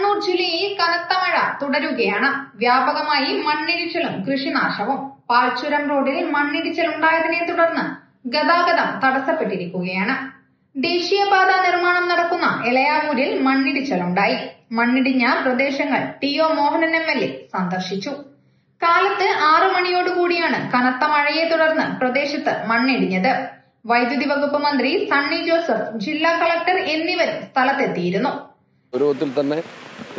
കണ്ണൂർ ജില്ലയിൽ കനത്ത മഴ തുടരുകയാണ്. വ്യാപകമായി മണ്ണിടിച്ചിലും കൃഷിനാശവും. പാൽച്ചുരം റോഡിൽ മണ്ണിടിച്ചിലുണ്ടായതിനെ തുടർന്ന് ഗതാഗതം തടസ്സപ്പെട്ടിരിക്കുകയാണ്. ദേശീയപാത നിർമ്മാണം നടക്കുന്ന എളയാവൂരിൽ മണ്ണിടിച്ചിലുണ്ടായി. മണ്ണിടിഞ്ഞ പ്രദേശങ്ങൾ ടി.ഒ. മോഹനൻ എം.എൽ.എ. സന്ദർശിച്ചു. കാലത്ത് 6 മണിയോടുകൂടിയാണ് കനത്ത മഴയെ തുടർന്ന് പ്രദേശത്ത് മണ്ണിടിഞ്ഞത്. വൈദ്യുതി വകുപ്പ് മന്ത്രി സണ്ണി ജോസഫ്, ജില്ലാ കളക്ടർ എന്നിവരും സ്ഥലത്തെത്തിയിരുന്നു. ഗൗരവത്തിൽ തന്നെ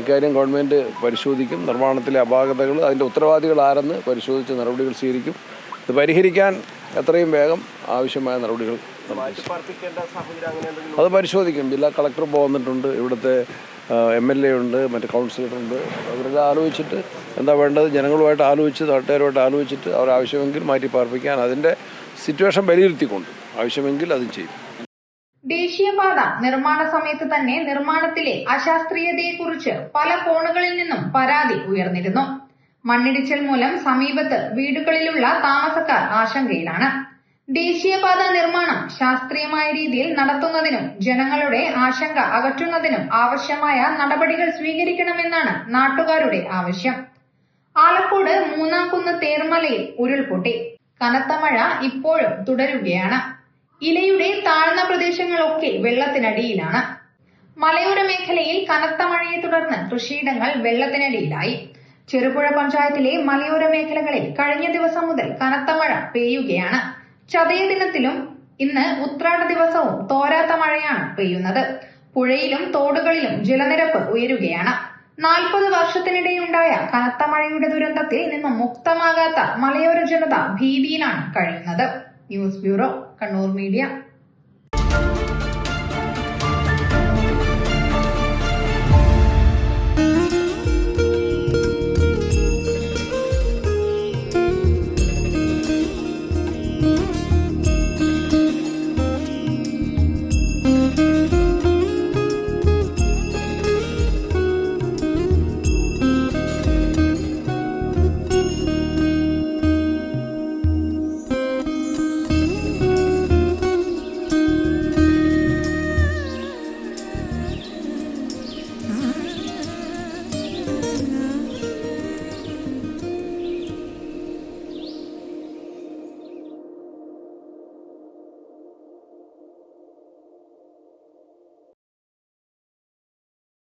ഇക്കാര്യം ഗവൺമെന്റ് പരിശോധിക്കും. നിർമ്മാണത്തിലെ അപാകതകൾ, അതിന്റെ ഉത്തരവാദികൾ ആരെന്ന് പരിശോധിച്ച് നടപടികൾ സ്വീകരിക്കും. ഇത് പരിഹരിക്കാൻ എത്രയും വേഗം ആവശ്യമായ നടപടികൾ അത് പരിശോധിക്കും. ജില്ലാ കളക്ടർ വന്നിട്ടുണ്ട്, ഇവിടുത്തെ എം.എൽ.എ. ഉണ്ട്, മറ്റ് കൗൺസിലറുണ്ട്. അവരെല്ലാം ആലോചിച്ചിട്ട് എന്താ വേണ്ടത് ജനങ്ങളുമായിട്ട് ആലോചിച്ച്, നാട്ടുകാരുമായിട്ട് ആലോചിച്ചിട്ട് അവർ ആവശ്യമെങ്കിൽ മാറ്റി പാർപ്പിക്കാൻ അതിൻ്റെ സിറ്റുവേഷൻ വിലയിരുത്തിക്കൊണ്ട് ആവശ്യമെങ്കിൽ അതും ചെയ്യും. ദേശീയപാത നിർമ്മാണ സമയത്ത് തന്നെ നിർമ്മാണത്തിലെ അശാസ്ത്രീയതയെക്കുറിച്ച് പല കോണുകളിൽ നിന്നും പരാതി ഉയർന്നിരുന്നു. മണ്ണിടിച്ചിൽ മൂലം സമീപത്ത് വീടുകളിലുള്ള താമസക്കാർ ആശങ്കയിലാണ്. ദേശീയപാത നിർമ്മാണം ശാസ്ത്രീയമായ രീതിയിൽ നടത്തുന്നതിനും ജനങ്ങളുടെ ആശങ്ക അകറ്റുന്നതിനും ആവശ്യമായ നടപടികൾ സ്വീകരിക്കണമെന്നാണ് നാട്ടുകാരുടെ ആവശ്യം. ആലക്കോട് മൂന്നാംകുന്ന് തേർമലയിൽ ഉരുൾപൊട്ടി. കനത്ത മഴ ഇപ്പോഴും തുടരുകയാണ്. ഇലയുടെ താഴ്ന്ന പ്രദേശങ്ങളൊക്കെ വെള്ളത്തിനടിയിലാണ്. മലയോര മേഖലയിൽ കനത്ത മഴയെ തുടർന്ന് കൃഷിയിടങ്ങൾ വെള്ളത്തിനടിയിലായി. ചെറുപുഴ പഞ്ചായത്തിലെ മലയോര മേഖലകളിൽ കഴിഞ്ഞ ദിവസം മുതൽ കനത്ത മഴ പെയ്യുകയാണ്. ചതയ ദിനത്തിലും ഇന്ന് ഉത്രാട ദിവസവും തോരാത്ത മഴയാണ് പെയ്യുന്നത്. പുഴയിലും തോടുകളിലും ജലനിരപ്പ് ഉയരുകയാണ്. 40 വർഷത്തിനിടെയുണ്ടായ കനത്ത മഴയുടെ ദുരന്തത്തിൽ നിന്നും മുക്തമാകാത്ത മലയോര ജനത ഭീതിയിലാണ് കഴിയുന്നത്. News bureau, Kannur media.